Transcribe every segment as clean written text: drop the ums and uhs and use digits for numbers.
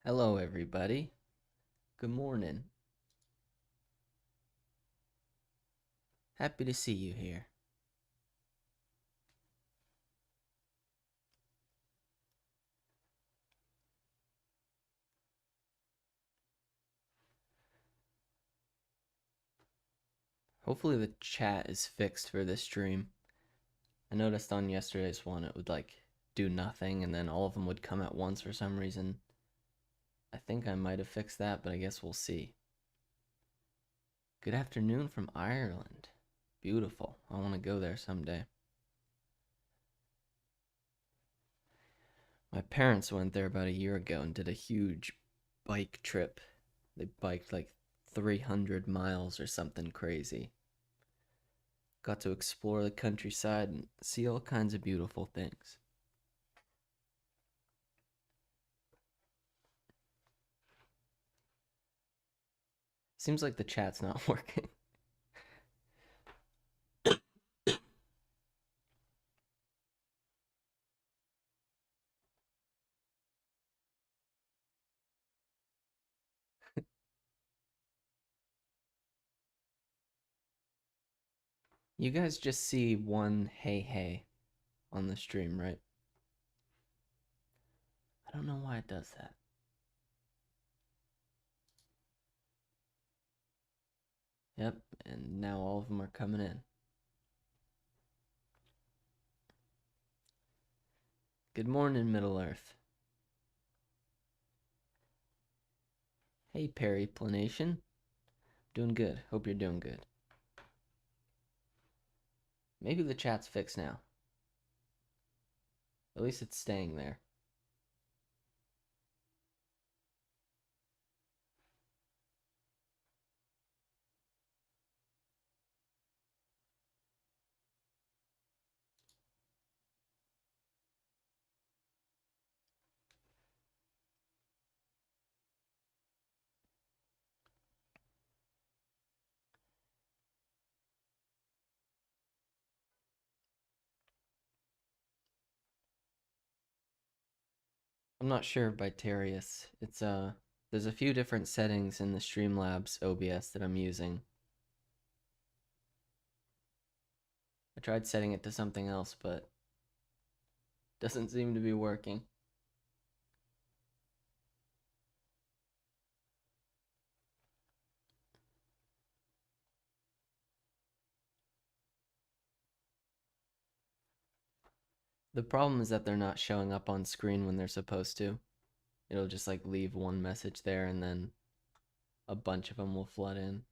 Hello, everybody. Good morning. Happy to see you here. Hopefully the chat is fixed for this stream. I noticed on yesterday's one it would do nothing and then all of them would come at once for some reason. I think I might have fixed that, but I guess we'll see. Good afternoon from Ireland. Beautiful. I want to go there someday. My parents went there about a year ago and did a huge bike trip. They biked like 300 miles or something crazy. Got to explore the countryside and see all kinds of beautiful things. Seems like the chat's not working. You guys just see one hey hey on the stream, right? I don't know why it does that. Yep, and now all of them are coming in. Good morning, Middle Earth. Hey, Periplanation. Doing good. Hope you're doing good. Maybe the chat's fixed now. At least it's staying there. I'm not sure, Bitarius. There's a few different settings in the Streamlabs OBS that I'm using. I tried setting it to something else, but doesn't seem to be working. The problem is that they're not showing up on screen when they're supposed to. It'll just leave one message there and then a bunch of them will flood in.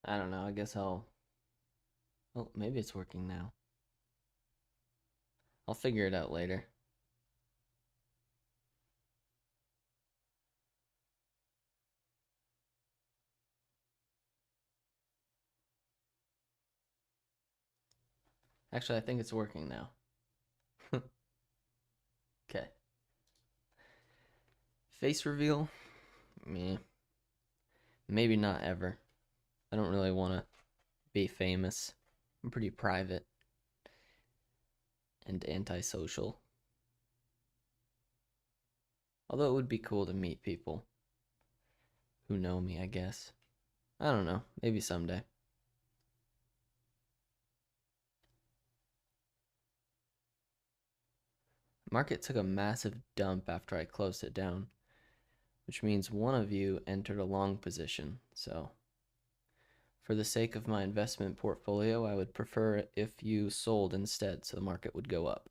I don't know, I guess I'll... Oh, maybe it's working now. I'll figure it out later. Actually, I think it's working now. Okay. Face reveal? Meh. Maybe not ever. I don't really want to be famous. I'm pretty private and antisocial. Although it would be cool to meet people who know me, I guess. I don't know. Maybe someday. Market took a massive dump after I closed it down, which means one of you entered a long position. So, for the sake of my investment portfolio, I would prefer if you sold instead so the market would go up.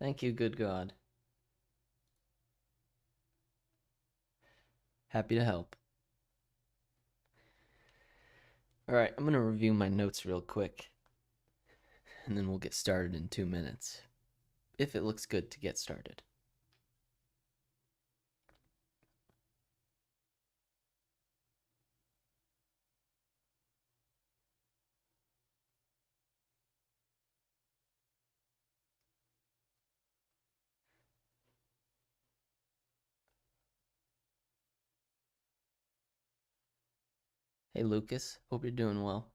Thank you, good God. Happy to help. Alright, I'm going to review my notes real quick, and then we'll get started in 2 minutes, if it looks good to get started. Hey Lucas, hope you're doing well.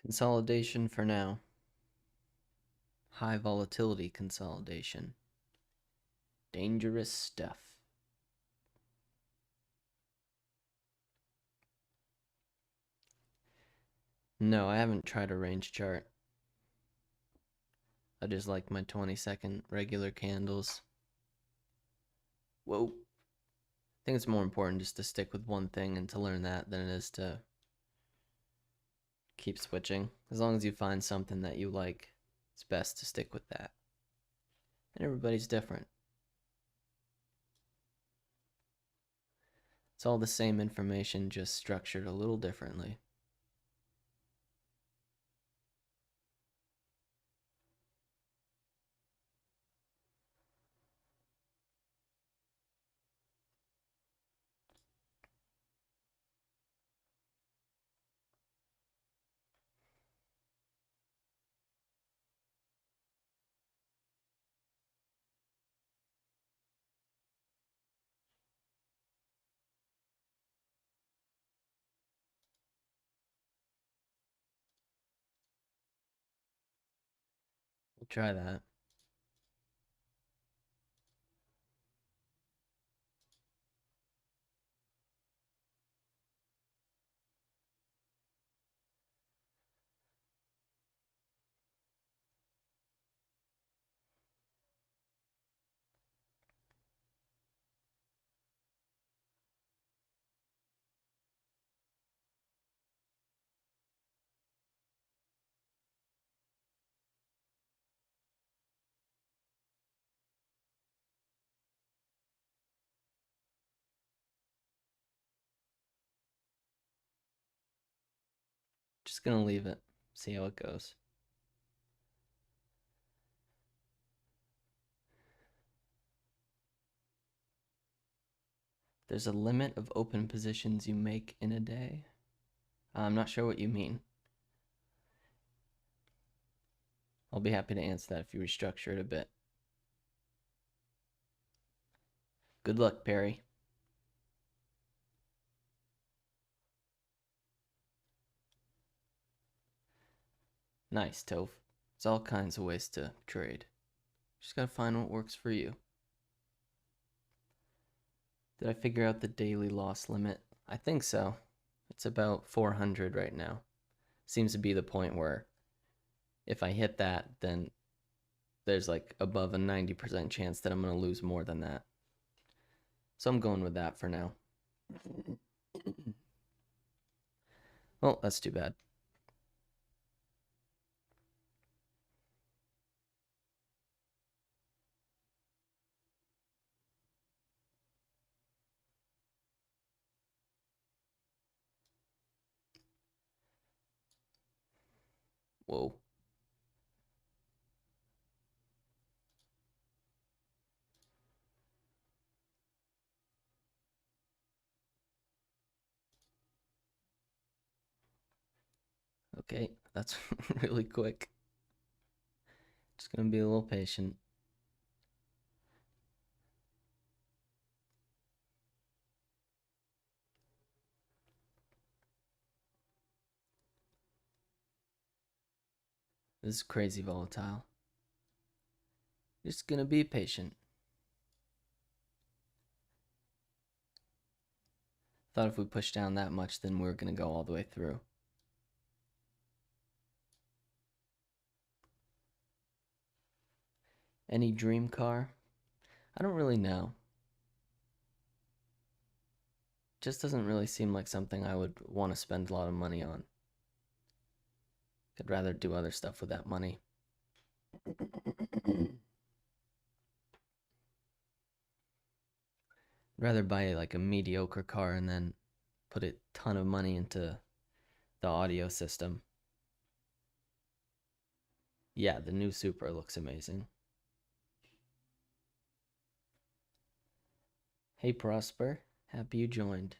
Consolidation for now. High volatility consolidation. Dangerous stuff. No, I haven't tried a range chart. I just like my 20-second regular candles. Whoa. I think it's more important just to stick with one thing and to learn that than it is to keep switching. As long as you find something that you like, it's best to stick with that. And everybody's different. It's all the same information, just structured a little differently. We'll try that. Just gonna leave it, see how it goes. There's a limit of open positions you make in a day. I'm not sure what you mean. I'll be happy to answer that if you restructure it a bit. Good luck, Perry. Nice, Toph. There's all kinds of ways to trade. Just gotta find what works for you. Did I figure out the daily loss limit? I think so. It's about 400 right now. Seems to be the point where if I hit that, then there's like above a 90% chance that I'm gonna lose more than that. So I'm going with that for now. Well, that's too bad. Whoa. Okay, that's really quick. Just gonna be a little patient. This is crazy volatile. Just gonna be patient. Thought if we pushed down that much, then we were gonna go all the way through. Any dream car? I don't really know. Just doesn't really seem like something I would want to spend a lot of money on. I'd rather do other stuff with that money. Rather buy like a mediocre car and then put a ton of money into the audio system. Yeah, the new Supra looks amazing. Hey Prosper, happy you joined.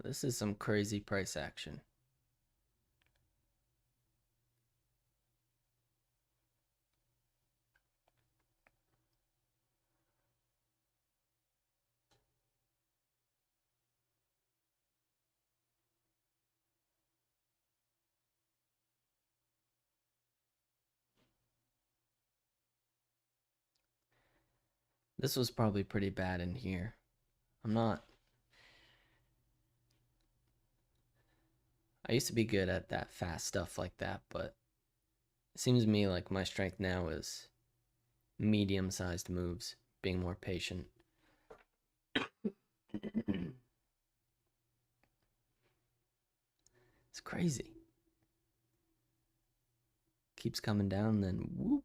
This is some crazy price action. This was probably pretty bad in here. I used to be good at that fast stuff like that, but it seems to me like my strength now is medium-sized moves, being more patient. It's crazy. Keeps coming down, then whoop.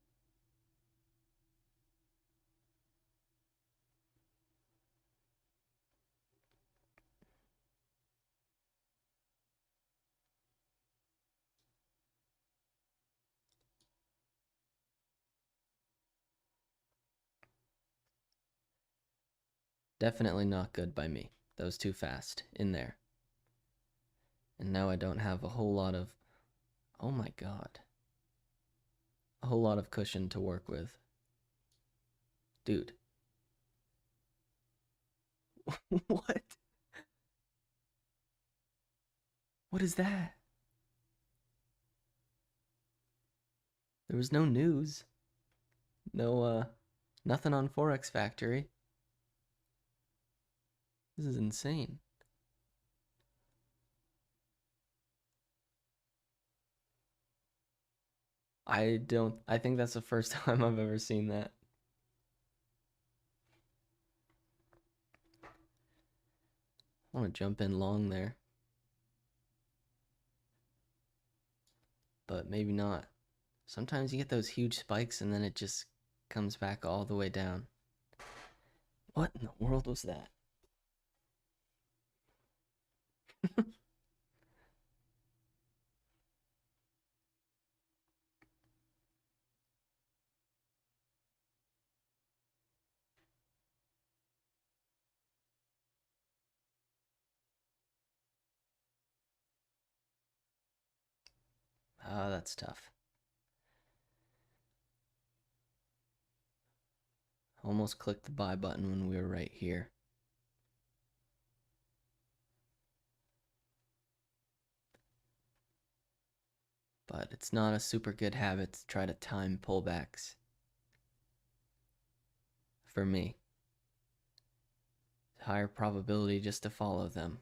Definitely not good by me. That was too fast in there. And now I don't have a whole lot of, oh my god, a whole lot of cushion to work with. Dude. What? What is that? There was no news. No, nothing on Forex Factory. This is insane. I think that's the first time I've ever seen that. I want to jump in long there. But maybe not. Sometimes you get those huge spikes and then it just comes back all the way down. What in the world was that? Ah, that's tough. Almost clicked the buy button when we were right here. But it's not a super good habit to try to time pullbacks. For me. Higher probability just to follow them.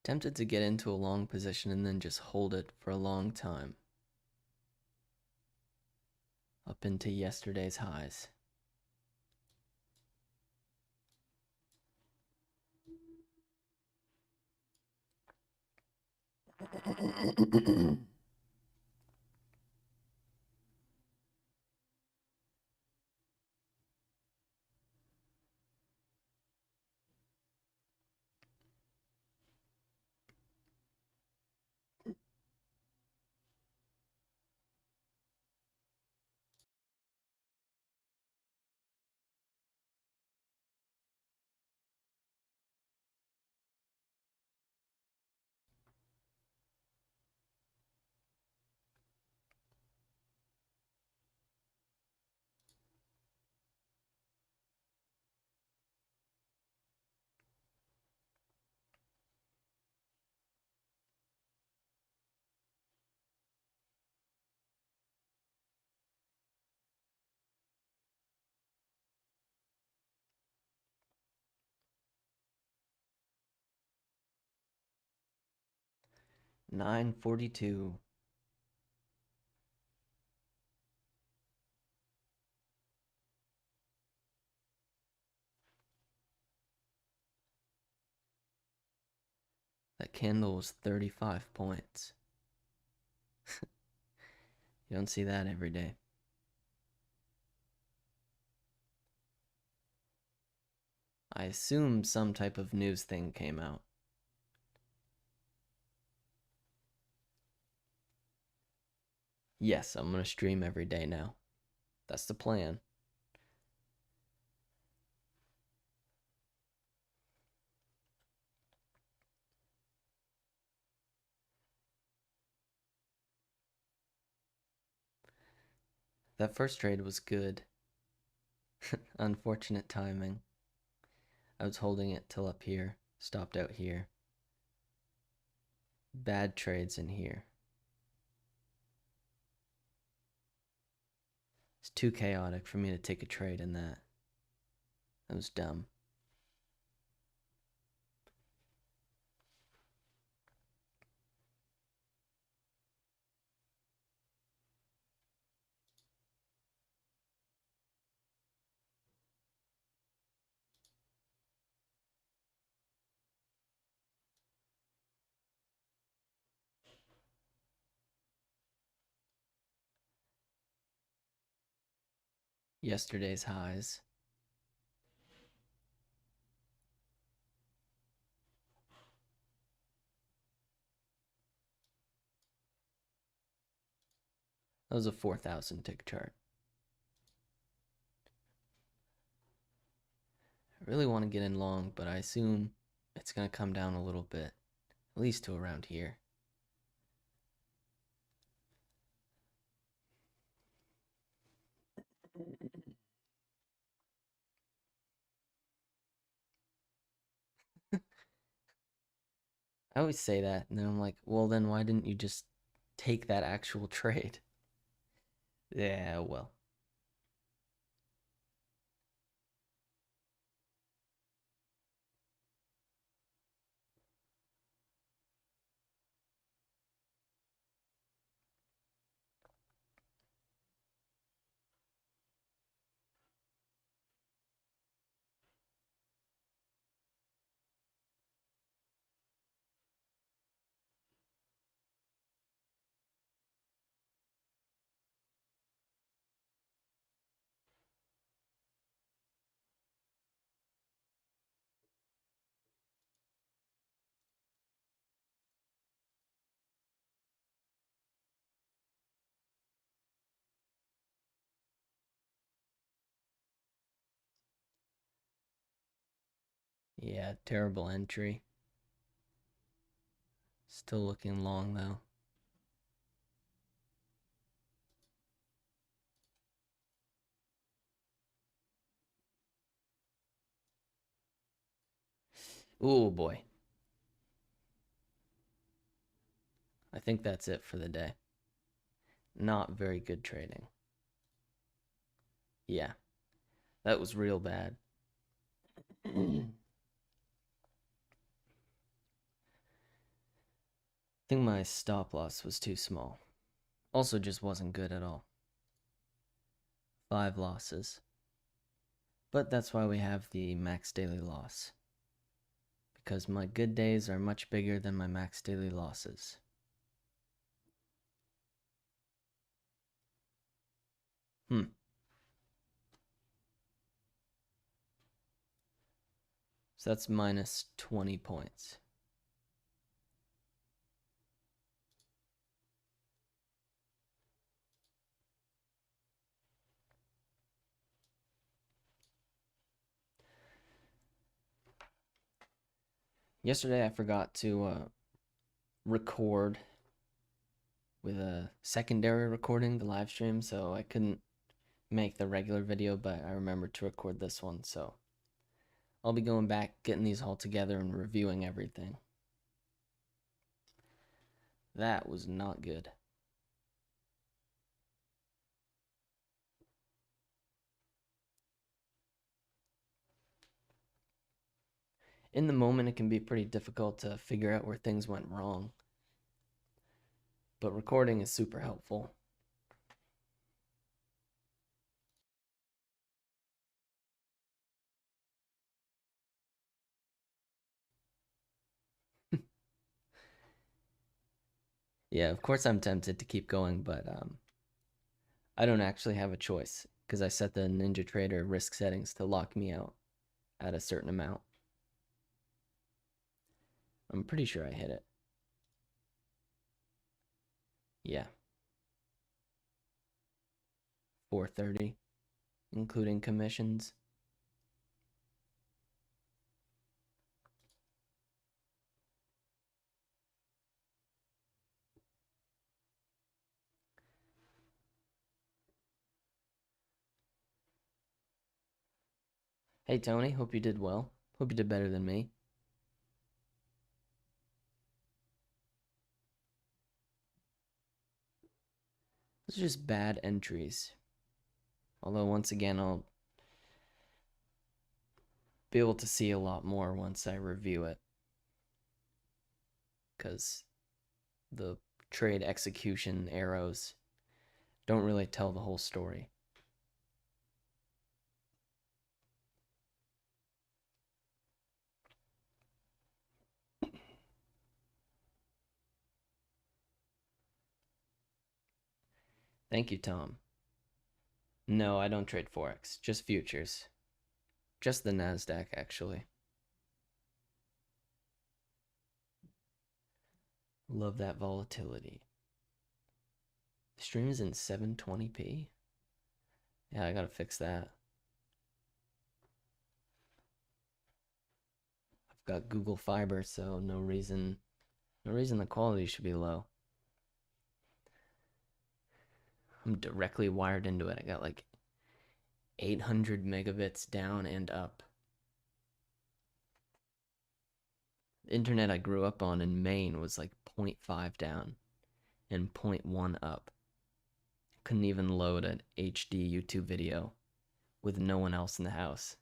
Tempted to get into a long position and then just hold it for a long time. up into yesterday's highs. $9.42. That candle was 35 points. You don't see that every day. I assume some type of news thing came out. Yes, I'm gonna stream every day now. That's the plan. That first trade was good. Unfortunate timing. I was holding it till up here, stopped out here. Bad trades in here. It's too chaotic for me to take a trade in that. That was dumb. Yesterday's highs. That was a 4,000 tick chart. I really want to get in long, but I assume it's going to come down a little bit, at least to around here. I always say that, and then I'm like, well, then why didn't you just take that actual trade? Yeah, well. Yeah, terrible entry. Still looking long, though. Oh, boy. I think that's it for the day. Not very good trading. Yeah, that was real bad. I think my stop loss was too small. Also just wasn't good at all. 5 losses. But that's why we have the max daily loss. Because my good days are much bigger than my max daily losses. So that's minus 20 points. Yesterday I forgot to record with a secondary recording, the live stream, so I couldn't make the regular video, but I remembered to record this one, so I'll be going back, getting these all together and reviewing everything. That was not good. In the moment, it can be pretty difficult to figure out where things went wrong, but recording is super helpful. Yeah, of course I'm tempted to keep going, but I don't actually have a choice because I set the NinjaTrader risk settings to lock me out at a certain amount. I'm pretty sure I hit it. Yeah. 430, including commissions. Hey Tony, hope you did well. Hope you did better than me. Those are just bad entries. Although once again, I'll be able to see a lot more once I review it. Because the trade execution arrows don't really tell the whole story. Thank you, Tom. No, I don't trade forex, just futures. Just the NASDAQ, actually. Love that volatility. The stream is in 720p. Yeah, I gotta fix that. I've got Google Fiber, so no reason the quality should be low. I'm directly wired into it. I got like 800 megabits down and up. The internet I grew up on in Maine was like 0.5 down and 0.1 up. Couldn't even load an HD YouTube video with no one else in the house.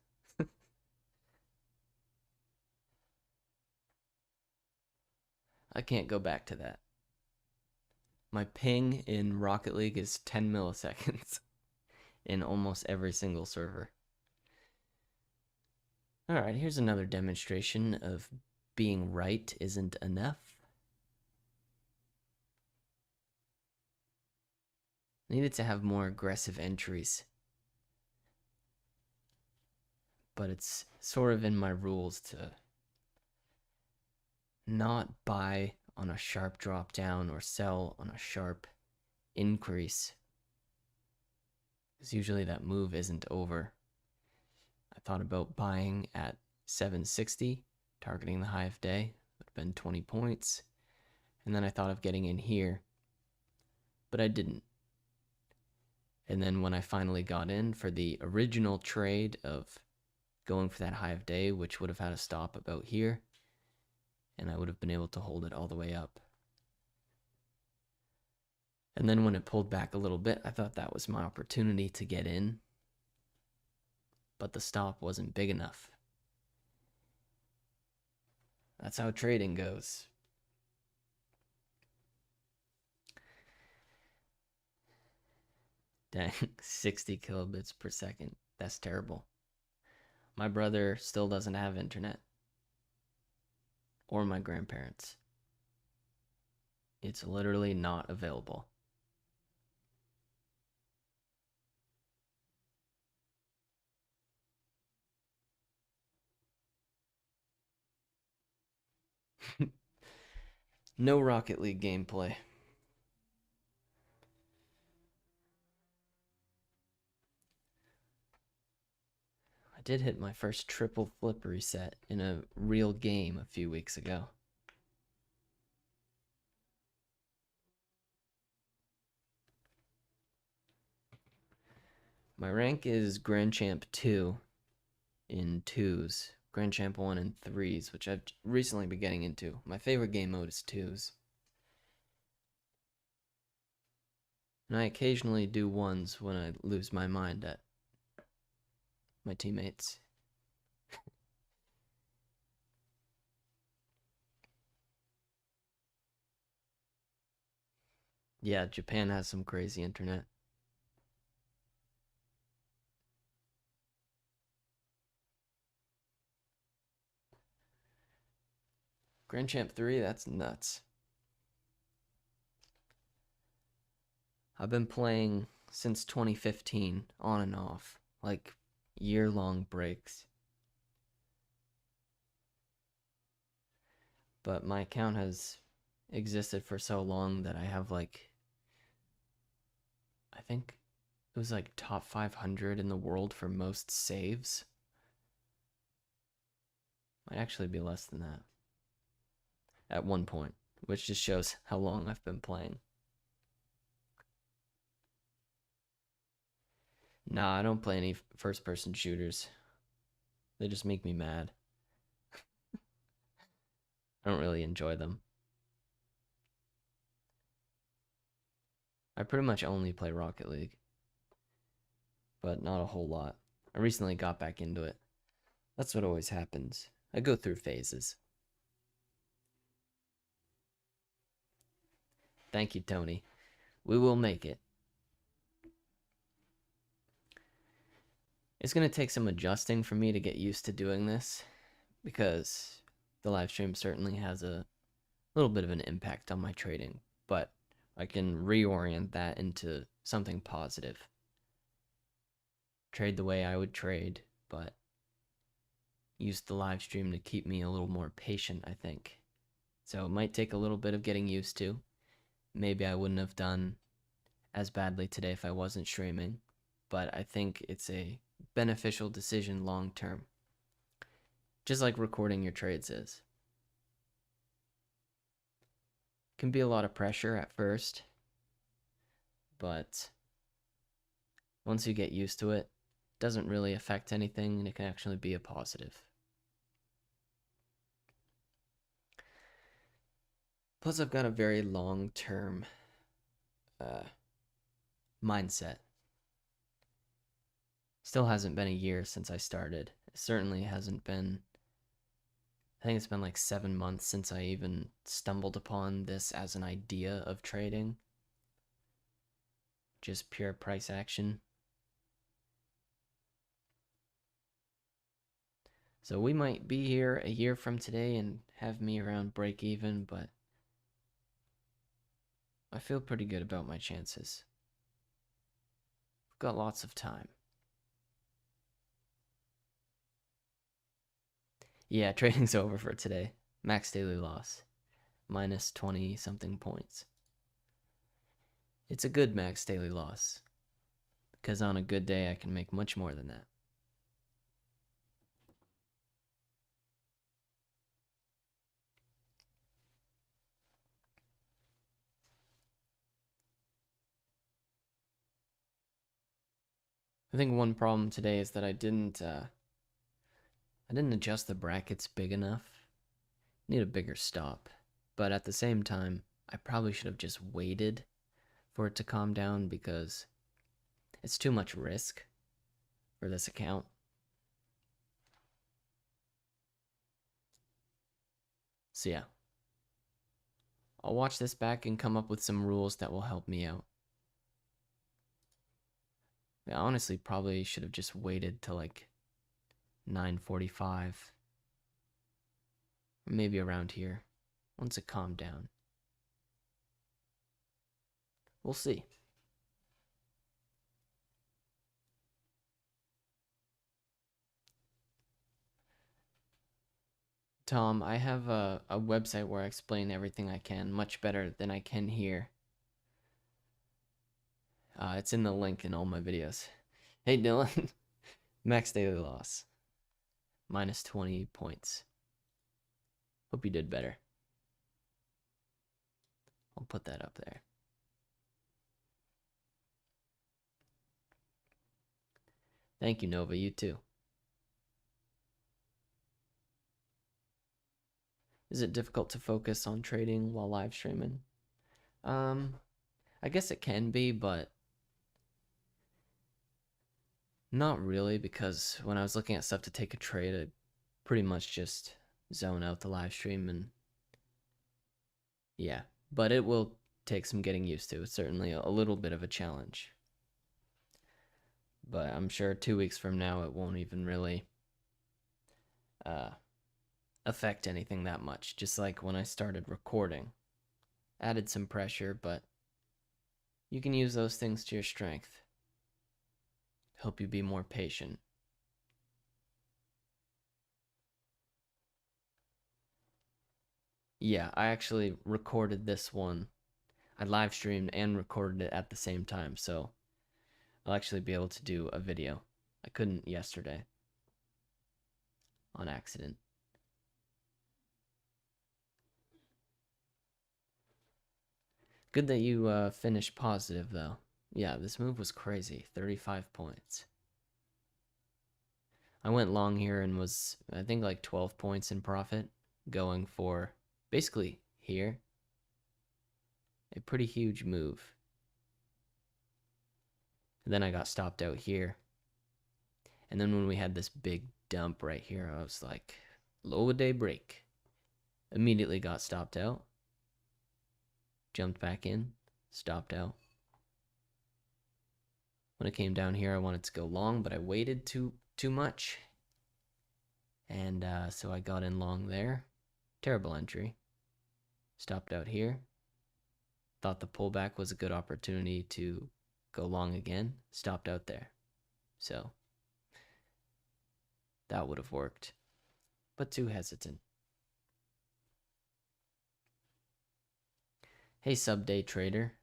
I can't go back to that. My ping in Rocket League is 10 milliseconds in almost every single server. Alright, here's another demonstration of being right isn't enough. Needed to have more aggressive entries. But it's sort of in my rules to not buy on a sharp drop down or sell on a sharp increase. Because usually that move isn't over. I thought about buying at 760, targeting the high of day. Would have been 20 points. And then I thought of getting in here, but I didn't. And then when I finally got in for the original trade of going for that high of day, which would have had a stop about here, and I would have been able to hold it all the way up. And then when it pulled back a little bit, I thought that was my opportunity to get in, but the stop wasn't big enough. That's how trading goes. Dang, 60 kilobits per second. That's terrible. My brother still doesn't have internet. Or my grandparents. It's literally not available. No Rocket League gameplay. I did hit my first triple flip reset in a real game a few weeks ago. My rank is Grand Champ 2 in 2s, Grand Champ 1 in 3s, which I've recently been getting into. My favorite game mode is 2s. And I occasionally do 1s when I lose my mind at my teammates. Yeah, Japan has some crazy internet. Grand Champ 3, that's nuts. I've been playing since 2015, on and off, like year-long breaks. But my account has existed for so long that I have like, I think it was like top 500 in the world for most saves. Might actually be less than that at one point, which just shows how long I've been playing. Nah, I don't play any first person shooters. They just make me mad. I don't really enjoy them. I pretty much only play Rocket League, but not a whole lot. I recently got back into it. That's what always happens. I go through phases. Thank you, Tony. We will make it. It's going to take some adjusting for me to get used to doing this because the live stream certainly has a little bit of an impact on my trading, but I can reorient that into something positive. Trade the way I would trade, but use the live stream to keep me a little more patient, I think. So it might take a little bit of getting used to. Maybe I wouldn't have done as badly today if I wasn't streaming, but I think it's a beneficial decision long term. Just like recording your trades is. Can be a lot of pressure at first, but once you get used to it, it doesn't really affect anything and it can actually be a positive. Plus, I've got a very long-term mindset. Still hasn't been a year since I started. It certainly hasn't been, I think it's been like 7 months since I even stumbled upon this as an idea of trading. Just pure price action. So we might be here a year from today and have me around break even, but I feel pretty good about my chances. I've got lots of time. Yeah, trading's over for today. Max daily loss. Minus 20 something points. It's a good max daily loss, because on a good day I can make much more than that. I think one problem today is that I didn't adjust the brackets big enough. Need a bigger stop. But at the same time, I probably should have just waited for it to calm down because it's too much risk for this account. So yeah, I'll watch this back and come up with some rules that will help me out. I honestly probably should have just waited till like 9:45. Or maybe around here. Once it calmed down. We'll see. Tom, I have a website where I explain everything I can much better than I can here. It's in the link in all my videos. Hey Dylan, max daily loss. Minus 20 points. Hope you did better. I'll put that up there. Thank you, Nova. You too. Is it difficult to focus on trading while live streaming? I guess it can be, but not really, because when I was looking at stuff to take a trade, I pretty much just zone out the live stream and yeah, but it will take some getting used to. It's certainly a little bit of a challenge. But I'm sure 2 weeks from now it won't even really affect anything that much. Just like when I started recording. Added some pressure, but you can use those things to your strength. Help you be more patient. Yeah, I actually recorded this one. I live streamed and recorded it at the same time, so I'll actually be able to do a video. I couldn't yesterday. On accident. Good that you finished positive, though. Yeah, this move was crazy. 35 points. I went long here and was, I think, like 12 points in profit, going for basically here. A pretty huge move. And then I got stopped out here. And then when we had this big dump right here, I was like, low a day break. Immediately got stopped out. Jumped back in, stopped out. When it came down here, I wanted to go long, but I waited too much. And so I got in long there. Terrible entry. Stopped out here. Thought the pullback was a good opportunity to go long again. Stopped out there. So that would have worked. But too hesitant. Hey sub day trader.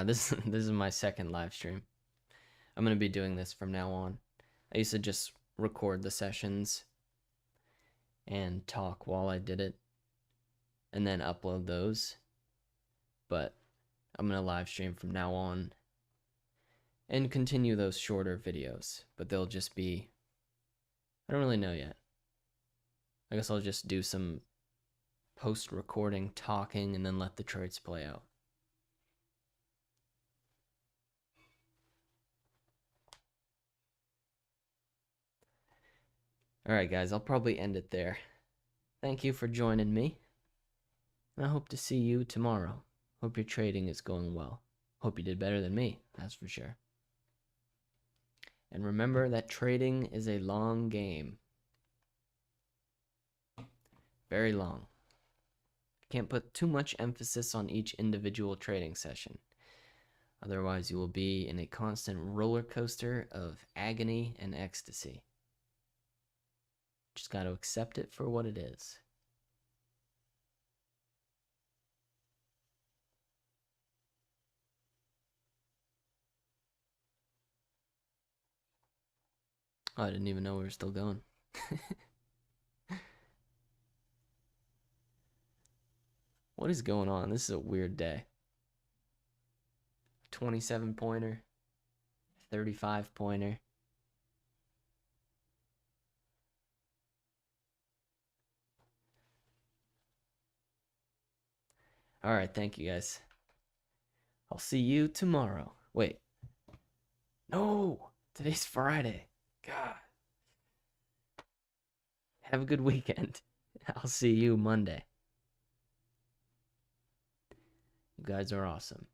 This is my second live stream. I'm gonna be doing this from now on. I used to just record the sessions and talk while I did it and then upload those. But I'm gonna live stream from now on and continue those shorter videos, but they'll just be, I don't really know yet. I guess I'll just do some post-recording talking and then let the trades play out. Alright guys, I'll probably end it there. Thank you for joining me. And I hope to see you tomorrow. Hope your trading is going well. Hope you did better than me, that's for sure. And remember that trading is a long game. Very long. Can't put too much emphasis on each individual trading session. Otherwise, you will be in a constant roller coaster of agony and ecstasy. Just got to accept it for what it is. Oh, I didn't even know we were still going. What is going on? This is a weird day. 27 pointer, 35 pointer. All right, thank you guys. I'll see you tomorrow. Wait. No, today's Friday. God. Have a good weekend. I'll see you Monday. You guys are awesome.